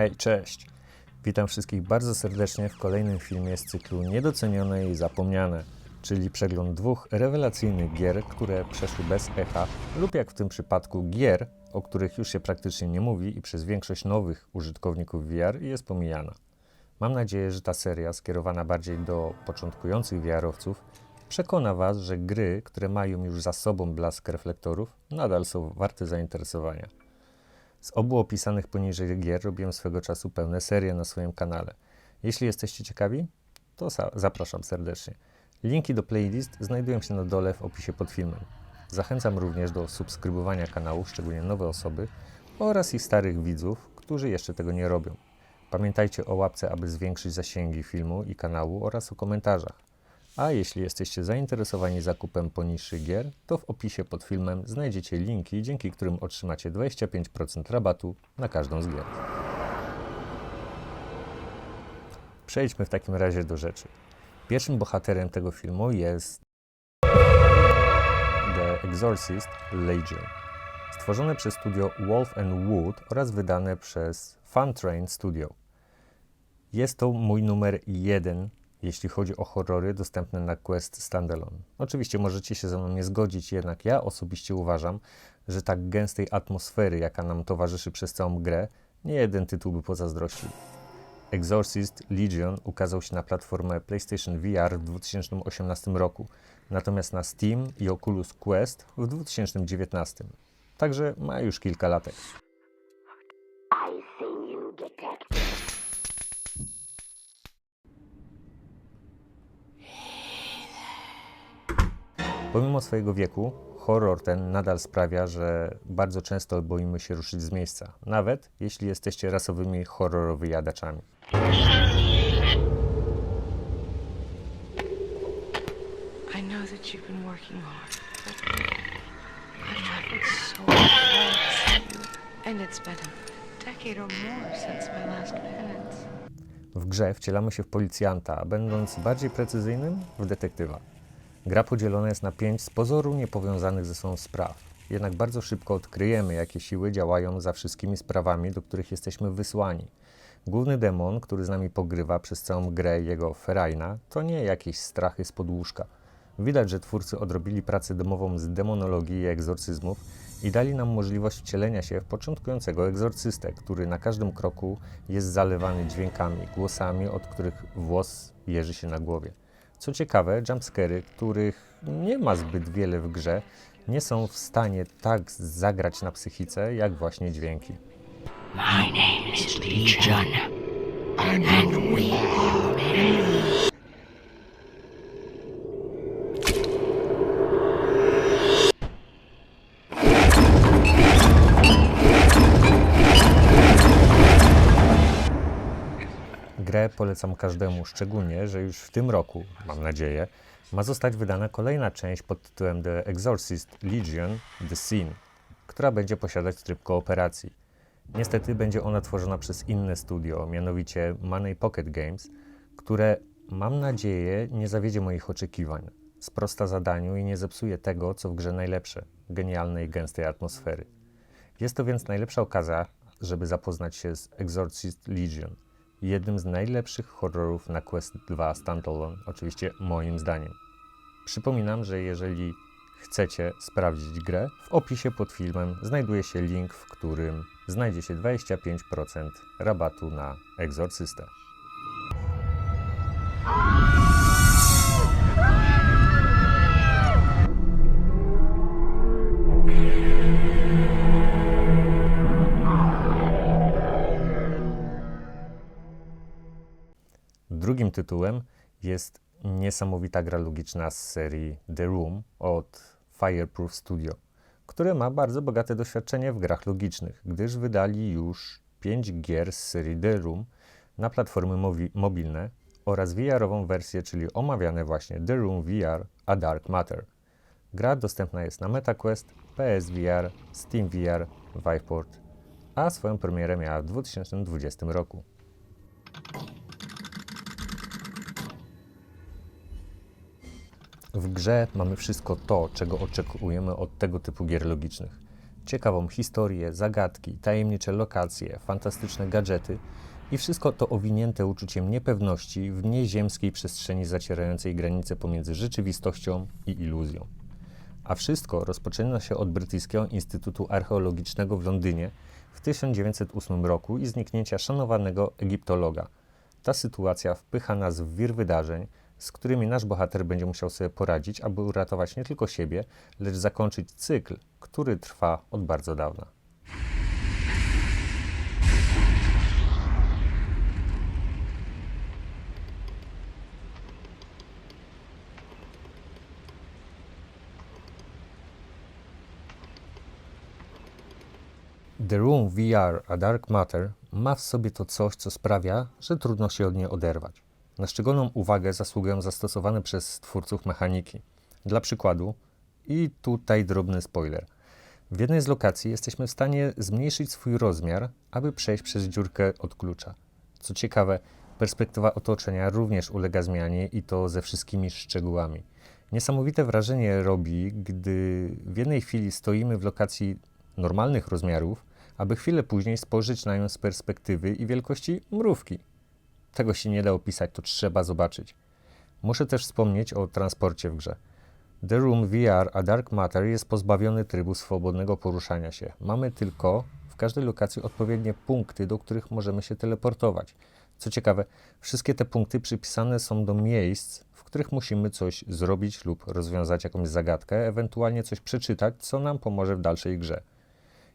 Hej, cześć! Witam wszystkich bardzo serdecznie w kolejnym filmie z cyklu Niedocenione i Zapomniane, czyli przegląd dwóch rewelacyjnych gier, które przeszły bez echa, lub jak w tym przypadku gier, o których już się praktycznie nie mówi i przez większość nowych użytkowników VR jest pomijana. Mam nadzieję, że ta seria, skierowana bardziej do początkujących VR-owców, przekona Was, że gry, które mają już za sobą blask reflektorów, nadal są warte zainteresowania. Z obu opisanych poniżej gier robiłem swego czasu pełne serie na swoim kanale. Jeśli jesteście ciekawi, to zapraszam serdecznie. Linki do playlist znajdują się na dole w opisie pod filmem. Zachęcam również do subskrybowania kanału, szczególnie nowe osoby oraz i starych widzów, którzy jeszcze tego nie robią. Pamiętajcie o łapce, aby zwiększyć zasięgi filmu i kanału oraz o komentarzach. A jeśli jesteście zainteresowani zakupem poniższych gier, to w opisie pod filmem znajdziecie linki, dzięki którym otrzymacie 25% rabatu na każdą z gier. Przejdźmy w takim razie do rzeczy. Pierwszym bohaterem tego filmu jest The Exorcist Legion, stworzone przez studio Wolf & Wood oraz wydane przez Fun Train Studio. Jest to mój numer 1, jeśli chodzi o horrory dostępne na Quest Standalone. Oczywiście możecie się ze mną nie zgodzić, jednak ja osobiście uważam, że tak gęstej atmosfery, jaka nam towarzyszy przez całą grę, nie jeden tytuł by pozazdrościł. Exorcist Legion ukazał się na platformę PlayStation VR w 2018 roku, natomiast na Steam i Oculus Quest w 2019. Także ma już kilka latek. Pomimo swojego wieku, horror ten nadal sprawia, że bardzo często boimy się ruszyć z miejsca, nawet jeśli jesteście rasowymi horrorowymi jadaczami. I know that you've been working hard, but I've traveled so far to see you, and it's been a decade or more since my last penance. W grze wcielamy się w policjanta, a będąc bardziej precyzyjnym, w detektywa. Gra podzielona jest na 5 z pozoru niepowiązanych ze sobą spraw. Jednak bardzo szybko odkryjemy, jakie siły działają za wszystkimi sprawami, do których jesteśmy wysłani. Główny demon, który z nami pogrywa przez całą grę, jego Ferajna, to nie jakieś strachy spod łóżka. Widać, że twórcy odrobili pracę domową z demonologii i egzorcyzmów i dali nam możliwość wcielenia się w początkującego egzorcystę, który na każdym kroku jest zalewany dźwiękami, głosami, od których włos jeży się na głowie. Co ciekawe, jumpscary, których nie ma zbyt wiele w grze, nie są w stanie tak zagrać na psychice, jak właśnie dźwięki. My name is Legion, and we are many. Grę polecam każdemu, szczególnie, że już w tym roku, mam nadzieję, ma zostać wydana kolejna część pod tytułem The Exorcist Legion The Sin, która będzie posiadać tryb kooperacji. Niestety będzie ona tworzona przez inne studio, mianowicie Money Pocket Games, które, mam nadzieję, nie zawiedzie moich oczekiwań, sprosta zadaniu i nie zepsuje tego, co w grze najlepsze, genialnej, gęstej atmosfery. Jest to więc najlepsza okazja, żeby zapoznać się z Exorcist Legion, jednym z najlepszych horrorów na Quest 2 Standalone, oczywiście moim zdaniem. Przypominam, że jeżeli chcecie sprawdzić grę, w opisie pod filmem znajduje się link, w którym znajdziecie 25% rabatu na Egzorcystę. Drugim tytułem jest niesamowita gra logiczna z serii The Room od Fireproof Studio, które ma bardzo bogate doświadczenie w grach logicznych, gdyż wydali już 5 gier z serii The Room na platformy mobilne oraz VR-ową wersję, czyli omawiane właśnie The Room VR A Dark Matter. Gra dostępna jest na MetaQuest, PSVR, SteamVR, Viveport, a swoją premierę miała w 2020 roku. W grze mamy wszystko to, czego oczekujemy od tego typu gier logicznych. ciekawą historię, zagadki, tajemnicze lokacje, fantastyczne gadżety i wszystko to owinięte uczuciem niepewności w nieziemskiej przestrzeni zacierającej granice pomiędzy rzeczywistością i iluzją. A wszystko rozpoczyna się od Brytyjskiego Instytutu Archeologicznego w Londynie w 1908 roku i zniknięcia szanowanego egiptologa. Ta sytuacja wpycha nas w wir wydarzeń, z którymi nasz bohater będzie musiał sobie poradzić, aby uratować nie tylko siebie, lecz zakończyć cykl, który trwa od bardzo dawna. The Room VR A Dark Matter ma w sobie to coś, co sprawia, że trudno się od niej oderwać. Na szczególną uwagę zasługują zastosowane przez twórców mechaniki. Dla przykładu, i tutaj drobny spoiler, w jednej z lokacji jesteśmy w stanie zmniejszyć swój rozmiar, aby przejść przez dziurkę od klucza. Co ciekawe, perspektywa otoczenia również ulega zmianie i to ze wszystkimi szczegółami. Niesamowite wrażenie robi, gdy w jednej chwili stoimy w lokacji normalnych rozmiarów, aby chwilę później spojrzeć na nią z perspektywy i wielkości mrówki. Tego się nie da opisać, to trzeba zobaczyć. Muszę też wspomnieć o transporcie w grze. The Room VR A Dark Matter jest pozbawiony trybu swobodnego poruszania się. Mamy tylko w każdej lokacji odpowiednie punkty, do których możemy się teleportować. Co ciekawe, wszystkie te punkty przypisane są do miejsc, w których musimy coś zrobić lub rozwiązać jakąś zagadkę, ewentualnie coś przeczytać, co nam pomoże w dalszej grze.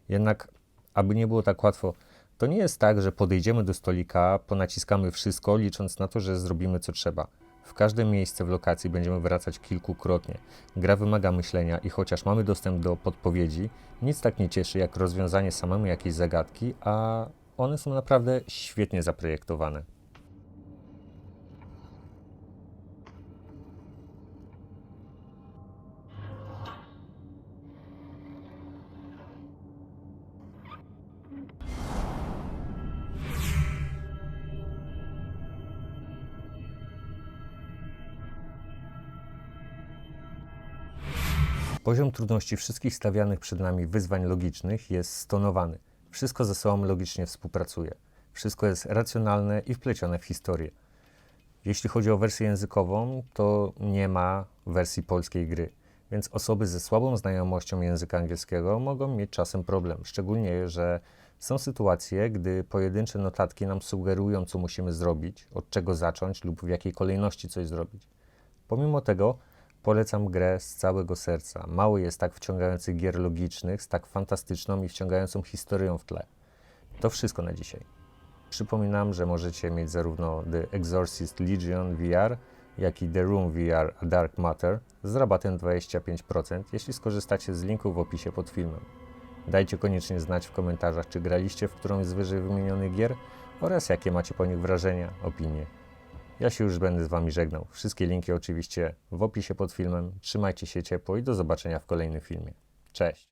Jednak, aby nie było tak łatwo, to nie jest tak, że podejdziemy do stolika, ponaciskamy wszystko, licząc na to, że zrobimy co trzeba. W każde miejsce w lokacji będziemy wracać kilkukrotnie. Gra wymaga myślenia i chociaż mamy dostęp do podpowiedzi, nic tak nie cieszy jak rozwiązanie samemu jakiejś zagadki, a one są naprawdę świetnie zaprojektowane. Poziom trudności wszystkich stawianych przed nami wyzwań logicznych jest stonowany. Wszystko ze sobą logicznie współpracuje. Wszystko jest racjonalne i wplecione w historię. Jeśli chodzi o wersję językową, to nie ma wersji polskiej gry, więc osoby ze słabą znajomością języka angielskiego mogą mieć czasem problem. Szczególnie, że są sytuacje, gdy pojedyncze notatki nam sugerują, co musimy zrobić, od czego zacząć lub w jakiej kolejności coś zrobić. Pomimo tego polecam grę z całego serca. Mało jest tak wciągających gier logicznych z tak fantastyczną i wciągającą historią w tle. To wszystko na dzisiaj. Przypominam, że możecie mieć zarówno The Exorcist Legion VR, jak i The Room VR A Dark Matter z rabatem 25%, jeśli skorzystacie z linku w opisie pod filmem. Dajcie koniecznie znać w komentarzach, czy graliście w którąś z wyżej wymienionych gier oraz jakie macie po nich wrażenia, opinie. Ja się już będę z Wami żegnał. Wszystkie linki oczywiście w opisie pod filmem. Trzymajcie się ciepło i do zobaczenia w kolejnym filmie. Cześć!